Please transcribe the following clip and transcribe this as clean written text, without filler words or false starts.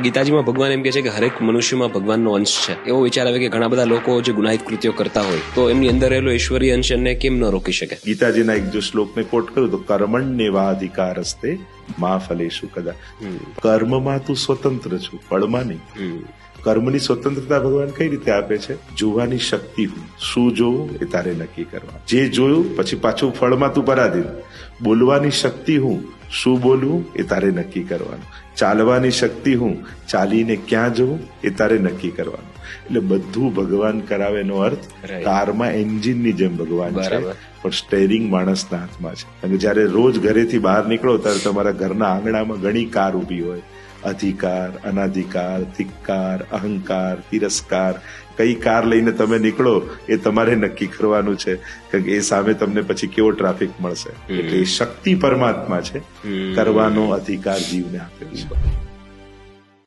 ગીતાજીમાં ભગવાન એમ કહે છે કે હરેક મનુષ્યમાં ભગવાનનો અંશ છે. એવો વિચાર આવે કે ઘણા બધા લોકો જે ગુનાહિત કૃત્યો કરતા હોય તો એમની અંદર રહેલો ઈશ્વરીય અંશ એમને કેમ ન રોકી શકે? ગીતાજીના એક જો શ્લોકને કોટ કરું તો કર્મણ્યેવાધિકારસ્તે મા ફલેષુ કદા. કર્મમાં તું સ્વતંત્ર છું, ફળમાં નહીં. કર્મની સ્વતંત્રતા ભગવાન કઈ રીતે આપે છે? જોવાની શક્તિ હું, શું જોવું એ તારે નક્કી કરવા. જે જોયું પછી પાછું ફળમાં તું પરાધીન. બોલવાની શક્તિ હું, શું બોલવું એ તારે નક્કી કરવાનું. ચાલવાની શક્તિ હું, ચાલીને ક્યાં જવું એ તારે નક્કી કરવાનું. એટલે બધું ભગવાન કરાવે એનો અર્થ કારમાં એન્જિનની જેમ ભગવાન છે, પણ સ્ટેરિંગ માણસના હાથમાં છે. અને જયારે રોજ ઘરેથી બહાર નીકળો ત્યારે તમારા ઘરના આંગણામાં ઘણી કાર ઉભી હોય. અધિકાર, અનાધિકાર, ધિક્કાર, અહંકાર, તિરસ્કાર, કઈ કાર લઈને તમે નીકળો એ તમારે નક્કી કરવાનું છે, કે એ સામે તમને પછી કેવો ટ્રાફિક મળશે. એટલે એ શક્તિ પરમાત્મા છે, કરવાનો અધિકાર જીવને આપેલ છે.